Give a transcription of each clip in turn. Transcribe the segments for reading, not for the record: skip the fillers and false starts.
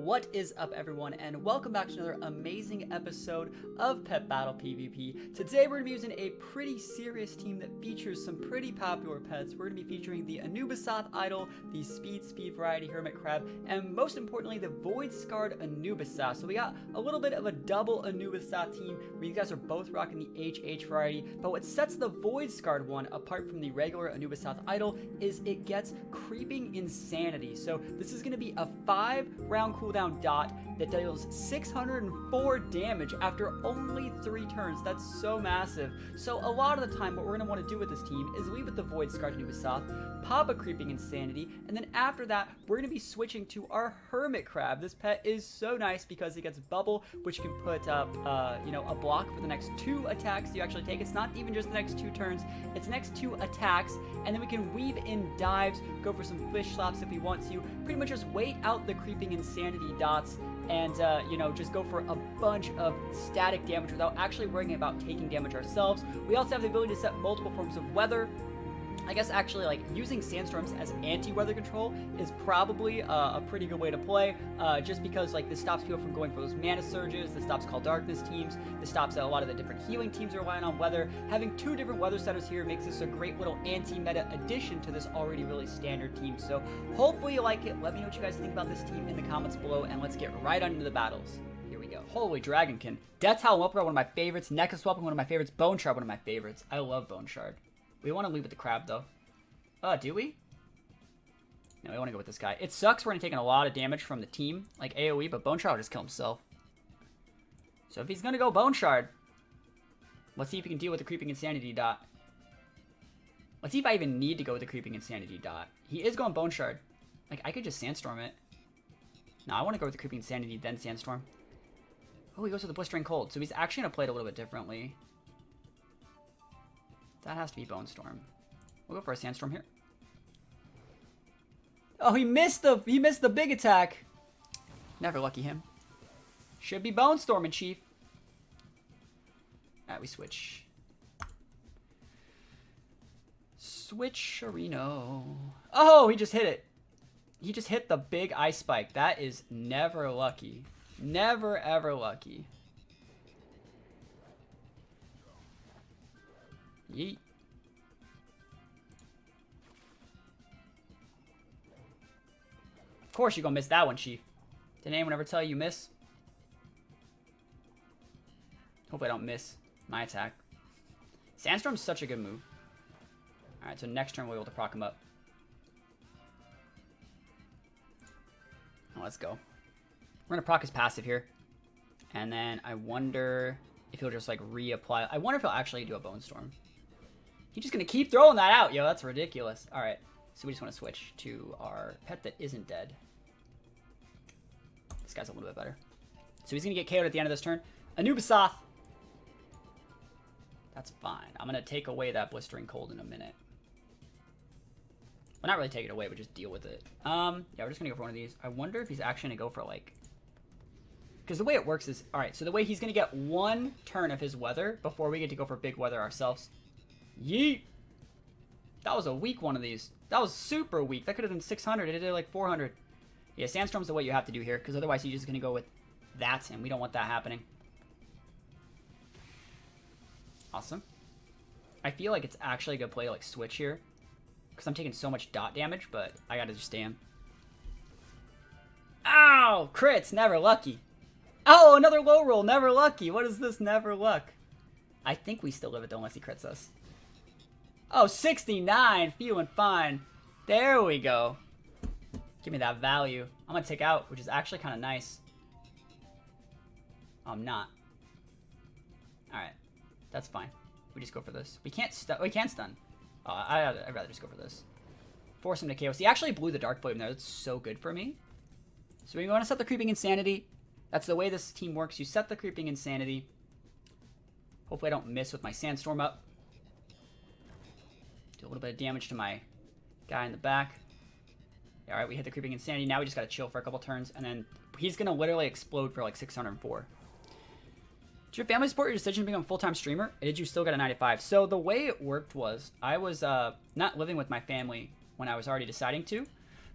What is up, everyone, and welcome back to another amazing episode of Pet Battle PvP. Today we're going to be using a pretty serious team that features some pretty popular pets. We're going to be featuring the Anubisath Idol, the Speed variety Hermit Crab, and most importantly the Void Scarred Anubisath. So we got a little bit of a double Anubisath team where you guys are both rocking the HH variety, but what sets the Void Scarred one apart from the regular Anubisath Idol is it gets Creeping Insanity. So this is going to be a 5-round cooldown dot that deals 604 damage after only 3 turns. That's so massive. So a lot of the time what we're going to want to do with this team is leave with the Void Scarred Anubisath, pop a Creeping Insanity, and then after that we're going to be switching to our Hermit Crab. This pet is so nice because it gets Bubble, which can put up a block for the next 2 attacks you actually take. It's not even just the next 2 turns, it's the next 2 attacks, and then we can weave in dives, go for some fish slaps if we want to, pretty much just wait out the Creeping Insanity dots and just go for a bunch of static damage without actually worrying about taking damage ourselves. We also have the ability to set multiple forms of weather. I guess actually like using sandstorms as anti-weather control is probably a pretty good way to play, just because like this stops people from going for those mana surges, this stops Call Darkness teams, this stops a lot of the different healing teams relying on weather. Having 2 different weather setters here makes this a great little anti-meta addition to this already really standard team. So hopefully you like it. Let me know what you guys think about this team in the comments below, and let's get right on into the battles. Here we go. Holy Dragonkin. Death Howl Whelper, one of my favorites. Necklace Whelper, one of my favorites. Bone Shard, one of my favorites. I love Bone Shard. We want to leave with the crab, though. Do we? No, we want to go with this guy. It sucks we're going to take a lot of damage from the team, like AoE, but Bone Shard will just kill himself. So if he's going to go Bone Shard, let's see if he can deal with the Creeping Insanity dot. Let's see if I even need to go with the Creeping Insanity dot. He is going Bone Shard. Like, I could just Sandstorm it. No, I want to go with the Creeping Insanity, then Sandstorm. Oh, he goes with the Blistering Cold. So he's actually going to play it a little bit differently. That has to be Bone Storm. We'll go for a Sandstorm here. Oh, he missed the big attack. Never lucky him. Should be Bone Storming, Chief. Alright, we switch. Switcherino. Oh, he just hit it. He just hit the big Ice Spike. That is never lucky. Never, ever lucky. Yeet. Of course you're gonna miss that one, Chief. Did anyone ever tell you miss? Hopefully I don't miss my attack. Sandstorm's such a good move. Alright, so next turn we'll be able to proc him up. Oh, let's go. We're gonna proc his passive here. And then I wonder if he'll just like reapply. I wonder if he'll actually do a Bone Storm. He's just gonna keep throwing that out. Yo, that's ridiculous. Alright, so we just want to switch to our pet that isn't dead. This guy's a little bit better. So he's gonna get KO'd at the end of this turn. Anubisath. That's fine. I'm gonna take away that Blistering Cold in a minute. Well, not really take it away, but just deal with it. Yeah, we're just gonna go for one of these. I wonder if he's actually gonna go for like... Because the way it works is... Alright, so the way he's gonna get 1 turn of his weather before we get to go for big weather ourselves. Yeet! That was a weak one of these. That was super weak. That could have been 600. It did like 400. Yeah, Sandstorm's the way you have to do here, because otherwise he's just going to go with that, and we don't want that happening. Awesome. I feel like it's actually a good play to like switch here, because I'm taking so much dot damage, but I got to just stand. Ow! Crits! Never lucky. Oh, another low roll. Never lucky. What is this never luck? I think we still live it though, unless he crits us. Oh, 69. Feeling fine. There we go. Give me that value. I'm going to take out, which is actually kind of nice. I'm not. Alright. That's fine. We just go for this. We can't stun. I'd rather just go for this. Force him to KO. He actually blew the Dark Blade in there. That's so good for me. So we want to set the Creeping Insanity. That's the way this team works. You set the Creeping Insanity. Hopefully I don't miss with my Sandstorm up. Do a little bit of damage to my guy in the back. Yeah, alright, we hit the Creeping Insanity. Now we just gotta chill for a couple turns, and then he's gonna literally explode for like 604. Did your family support your decision to become a full-time streamer? Or did you still get a 95? So the way it worked was, I was not living with my family when I was already deciding to,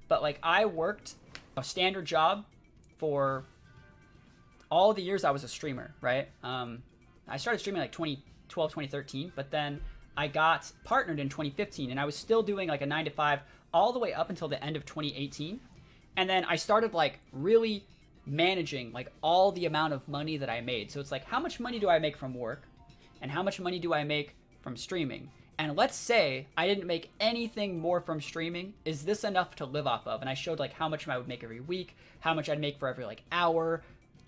but like I worked a standard job for all the years I was a streamer, right? I started streaming like 2012, 2013, but then I got partnered in 2015, and I was still doing like a 9 to 5 all the way up until the end of 2018. And then I started like really managing like all the amount of money that I made. So it's like, how much money do I make from work? And how much money do I make from streaming? And let's say I didn't make anything more from streaming. Is this enough to live off of? And I showed like how much I would make every week, how much I'd make for every like hour.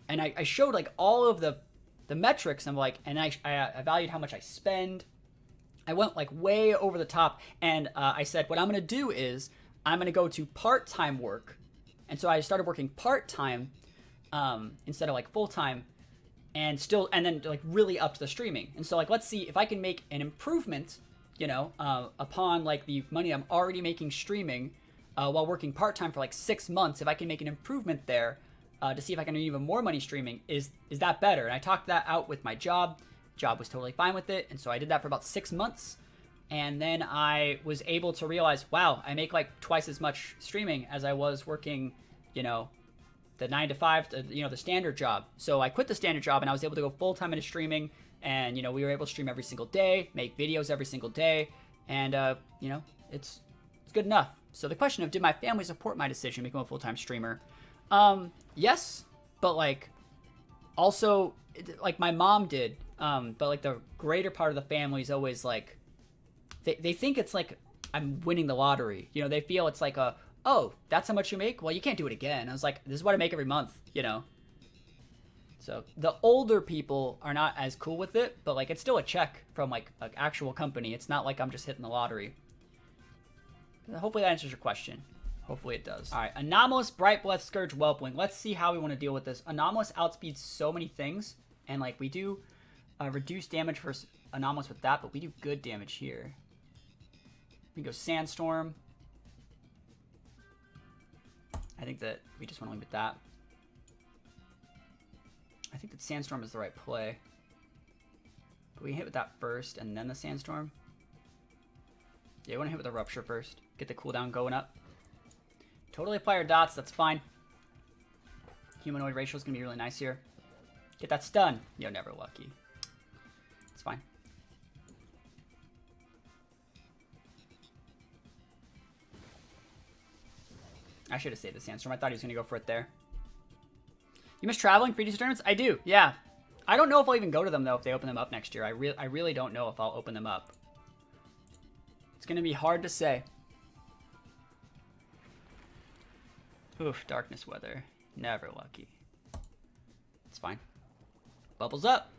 And I showed like all of the metrics. I'm like, and I valued how much I spend. I went like way over the top. And I said, what I'm going to do is I'm going to go to part-time work. And so I started working part-time instead of like full-time, and then like really up to the streaming. And so like, let's see if I can make an improvement, you know, upon like the money I'm already making streaming while working part-time for like 6 months. If I can make an improvement there to see if I can earn even more money streaming, is that better? And I talked that out with my job. Job was totally fine with it. And so I did that for about 6 months. And then I was able to realize, wow, I make like twice as much streaming as I was working, you know, the 9 to 5, you know, the standard job. So I quit the standard job and I was able to go full-time into streaming. And, you know, we were able to stream every single day, make videos every single day. And, you know, it's good enough. So the question of, did my family support my decision to become a full-time streamer? Yes, but like also like my mom did. But like the greater part of the family is always like, they think it's like I'm winning the lottery. You know, they feel it's like oh, that's how much you make? Well, you can't do it again. I was like, this is what I make every month, you know? So the older people are not as cool with it, but like it's still a check from like an actual company. It's not like I'm just hitting the lottery. Hopefully that answers your question. Hopefully it does. All right, Anomalous, Bright Breath, Scourge, Whelpwing. Let's see how we want to deal with this. Anomalous outspeeds so many things, and like we do reduce damage for Anomalous with that, but we do good damage here. We can go Sandstorm. I think that we just want to leave it at that. I think that Sandstorm is the right play. But we hit with that first and then the Sandstorm. Yeah, we want to hit with the Rupture first. Get the cooldown going up. Totally apply our dots, that's fine. Humanoid ratio is going to be really nice here. Get that stun. You're never lucky. It's fine. I should have saved the Sandstorm. I thought he was going to go for it there. You miss traveling for these tournaments? I do, yeah. I don't know if I'll even go to them, though, if they open them up next year. I really don't know if I'll open them up. It's going to be hard to say. Oof, darkness weather. Never lucky. It's fine. Bubbles up.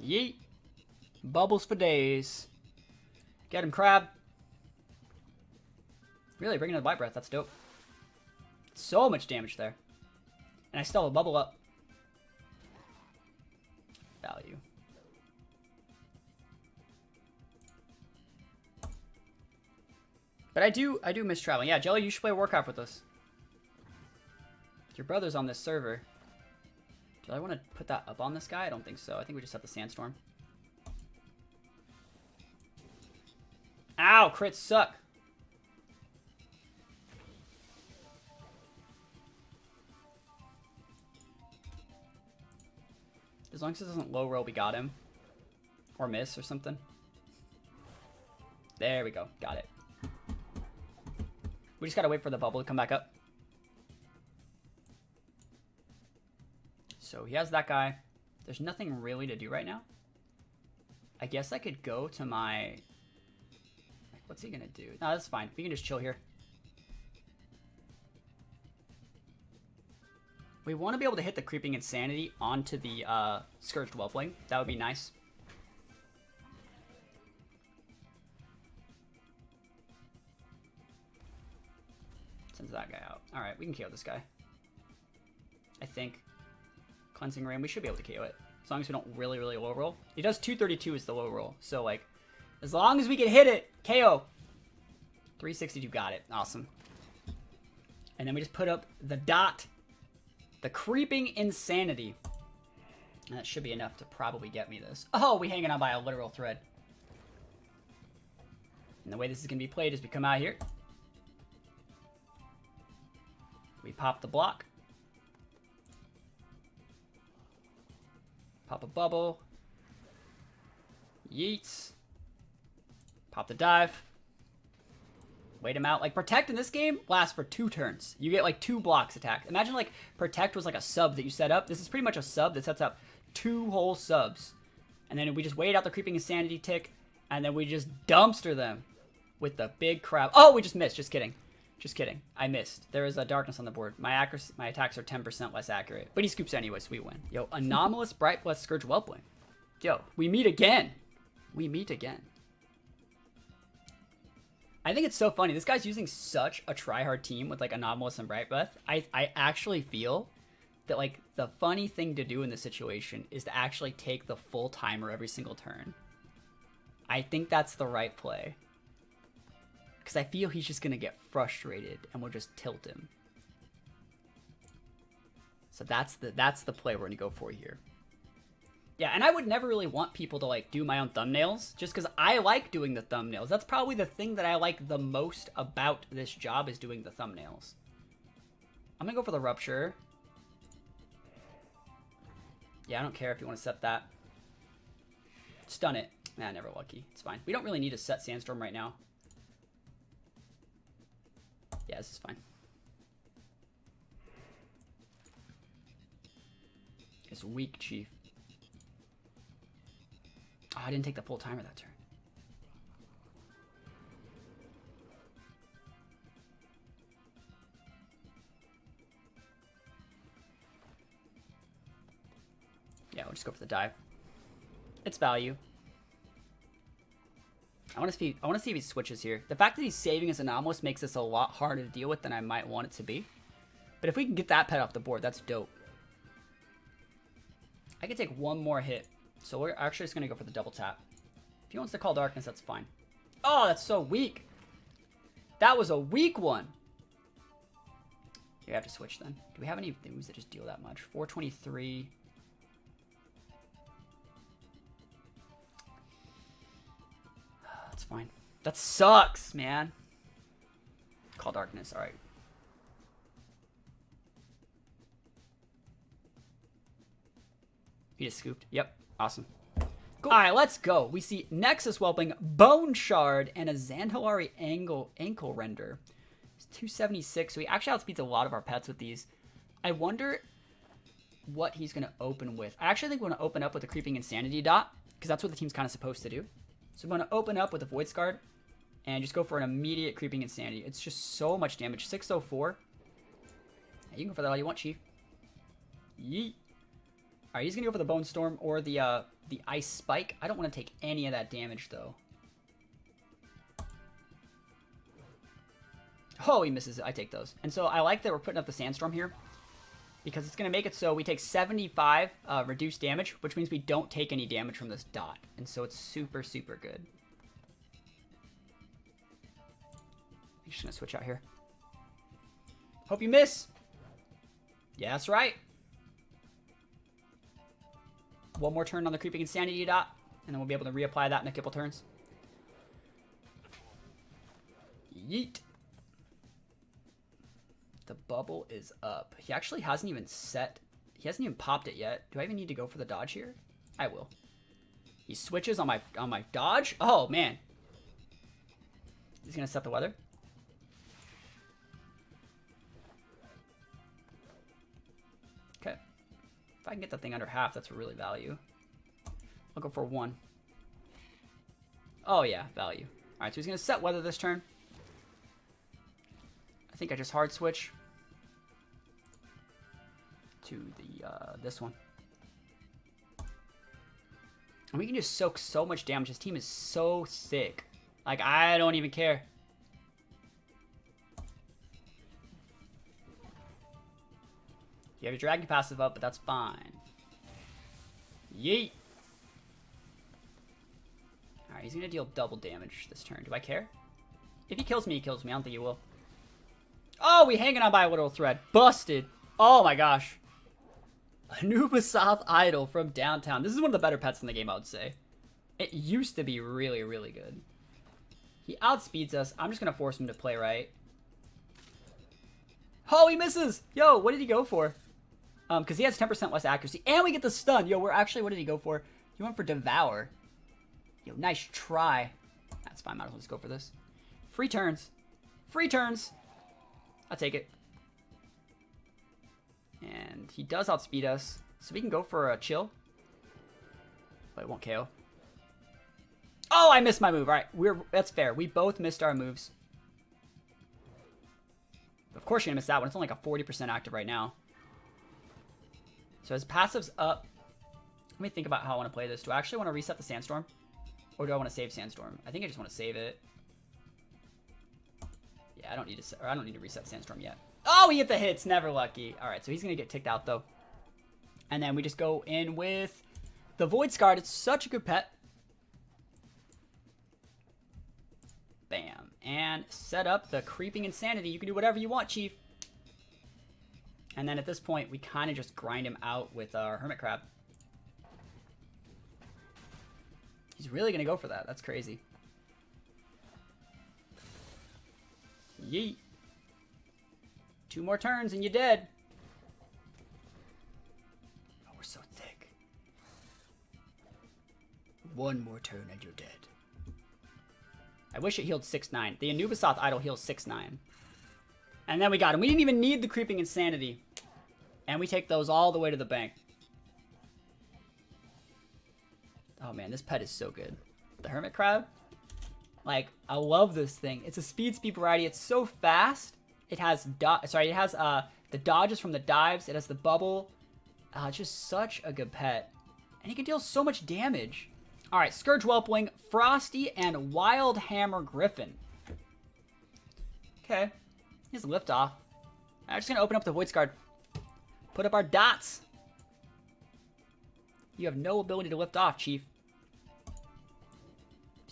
Yeet. Bubbles for days. Get him, Crab. Really, bringing in the White Breath. That's dope. So much damage there. And I still have a bubble up. Value. But I do miss traveling. Yeah, Jelly, you should play Warcraft with us. Your brother's on this server. Do I want to put that up on this guy? I don't think so. I think we just have the Sandstorm. Ow, crits suck. As long as it doesn't low roll, we got him. Or miss or something. There we go. Got it. We just gotta wait for the bubble to come back up. So he has that guy. There's nothing really to do right now. I guess I could go to my... What's he gonna do? No, that's fine. We can just chill here. We want to be able to hit the Creeping Insanity onto the Scourged Whelpling. That would be nice. Sends that guy out. Alright, we can KO this guy. I think. Cleansing Rain, we should be able to KO it. As long as we don't really low roll. He does 232 is the low roll. So, like, as long as we can hit it, KO. 362, got it. Awesome. And then we just put up the dot. The Creeping Insanity. And that should be enough to probably get me this. Oh, we hanging on by a literal thread. And the way this is going to be played is we come out here. We pop the block. Pop a bubble. Yeets. Pop the dive. Wait him out. Like, Protect in this game lasts for 2 turns. You get, like, 2 blocks attacked. Imagine, like, Protect was, like, a sub that you set up. This is pretty much a sub that sets up 2 whole subs. And then we just wait out the Creeping Insanity tick, and then we just dumpster them with the big crab. Oh, we just missed. Just kidding. Just kidding. I missed. There is a darkness on the board. My attacks are 10% less accurate. But he scoops anyway, so we win. Yo, Anomalous Bright Blood Scourge Whelpling. Yo, we meet again. We meet again. I think it's so funny. This guy's using such a try-hard team with, like, Anomalous and Bright Breath. I actually feel that, like, the funny thing to do in this situation is to actually take the full timer every single turn. I think that's the right play. Because I feel he's just going to get frustrated and we'll just tilt him. So that's the play we're going to go for here. Yeah, and I would never really want people to, like, do my own thumbnails, just because I like doing the thumbnails. That's probably the thing that I like the most about this job, is doing the thumbnails. I'm going to go for the Rupture. Yeah, I don't care if you want to set that. Stun it. Nah, never lucky. It's fine. We don't really need to set Sandstorm right now. Yeah, this is fine. It's weak, Chief. Oh, I didn't take the full timer that turn. Yeah, we'll just go for the dive. It's value. I want to see if he switches here. The fact that he's saving his Anomalous makes this a lot harder to deal with than I might want it to be. But if we can get that pet off the board, that's dope. I can take one more hit. So we're actually just going to go for the double tap. If he wants to call Darkness, that's fine. Oh, that's so weak. That was a weak one. You have to switch then. Do we have any things that just deal that much? 423. That's fine. That sucks, man. Call Darkness. All right. He just scooped. Yep. Awesome. Cool. All right, let's go. We see Nexus Whelping, Bone Shard, and a Zandalari Ankle Render. It's 276. So he actually outspeeds a lot of our pets with these. I wonder what he's going to open with. I actually think we're going to open up with a Creeping Insanity dot, because that's what the team's kind of supposed to do. So I'm going to open up with a Void Guard and just go for an immediate Creeping Insanity. It's just so much damage. 604. You can go for that all you want, Chief. Yeet. All right, he's going to go for the Bone Storm or the Ice Spike. I don't want to take any of that damage, though. Oh, he misses it. I take those. And so I like that we're putting up the Sandstorm here, because it's going to make it so we take 75 reduced damage, which means we don't take any damage from this dot. And so it's super, super good. I'm just going to switch out here. Hope you miss. Yeah, that's right. One more turn on the Creeping Insanity dot, and then we'll be able to reapply that in a couple turns. Yeet. The bubble is up. He actually hasn't even set... He hasn't even popped it yet. Do I even need to go for the dodge here? I will. He switches on my dodge? Oh, man. He's going to set the weather. Okay. If I can get the thing under half, that's really value. I'll go for 1. Oh, yeah, value. All right, so he's going to set weather this turn. I think I just hard switch to the this one. And we can just soak so much damage. This team is so thick. Like, I don't even care. You have your dragon passive up, but that's fine. Yeet. Alright, he's going to deal double damage this turn. Do I care? If he kills me, he kills me. I don't think he will. Oh, we hanging on by a little thread. Busted. Oh my gosh. Anubisath Idol from downtown. This is one of the better pets in the game, I would say. It used to be really, really good. He outspeeds us. I'm just going to force him to play right. Oh, he misses. Yo, what did he go for? Because he has 10% less accuracy. And we get the stun. Yo, what did he go for? He went for Devour. Yo, nice try. That's fine. Might as well just go for this. Free turns. Free turns. I'll take it. And he does outspeed us. So we can go for a chill. But it won't KO. Oh, I missed my move. All right, that's fair. We both missed our moves. Of course you're going to miss that one. It's only like a 40% active right now. So his passive's up. Let me think about how I want to play this. Do I actually want to reset the Sandstorm? Or do I want to save Sandstorm? I think I just want to save it. Yeah, I don't need to reset Sandstorm yet. Oh, he hit the hits. Never lucky. All right, so he's going to get ticked out, though. And then we just go in with the Void Scarred. It's such a good pet. Bam. And set up the Creeping Insanity. You can do whatever you want, Chief. And then at this point, we kind of just grind him out with our Hermit Crab. He's really going to go for that. That's crazy. Yeet. 2 more turns and you're dead. Oh, we're so thick. 1 more turn and you're dead. I wish it healed 6-9. The Anubisath Idol heals 6-9. And then we got him. We didn't even need the Creeping Insanity. And we take those all the way to the bank. Oh man, this pet is so good. The Hermit Crab. Like, I love this thing. It's a speed variety. It's so fast. It has the dodges from the dives. It has the bubble. It's just such a good pet. And he can deal so much damage. All right, Scourge Whelpling, Frosty, and Wild Hammer Griffin. Okay. He's liftoff. I'm just going to open up the Void Scarred. Put up our dots. You have no ability to lift off, Chief. So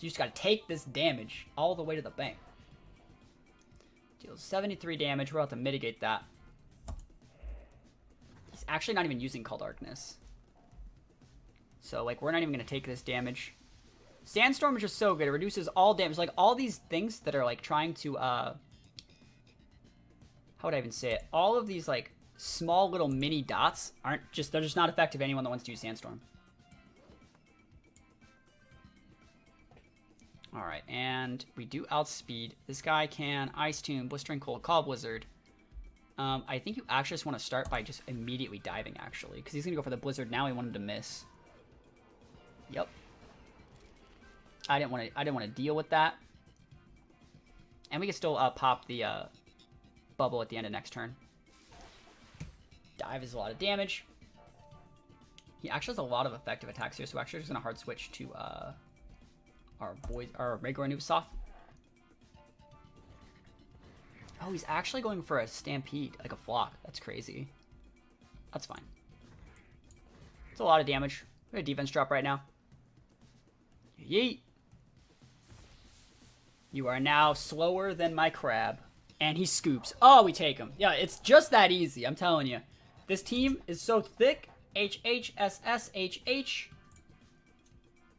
you just got to take this damage all the way to the bank. Deals 73 damage. We're about to mitigate that. He's actually not even using Call Darkness. So, like, we're not even going to take this damage. Sandstorm is just so good. It reduces all damage. Like, all these things that are, like, trying to, how would I even say it? All of these, like, small little mini dots they're just not effective to anyone that wants to use Sandstorm. Alright, and we do outspeed. This guy can Ice Tomb, Blistering Cold, Call Blizzard. I think you actually just want to start by just immediately diving, actually. Because he's going to go for the Blizzard now. He wanted to miss. Yep. I didn't want to deal with that. And we can still pop the bubble at the end of next turn. Dive is a lot of damage. He actually has a lot of effective attacks here, so we're actually just going to hard switch to our regular Anubisath. Oh, he's actually going for a Stampede, like a Flock. That's crazy. That's fine. It's a lot of damage. We have a defense drop right now. Yeet. You are now slower than my crab. And he scoops. Oh, we take him. Yeah, it's just that easy, I'm telling you. This team is so thick. HHSSHH.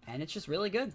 And it's just really good.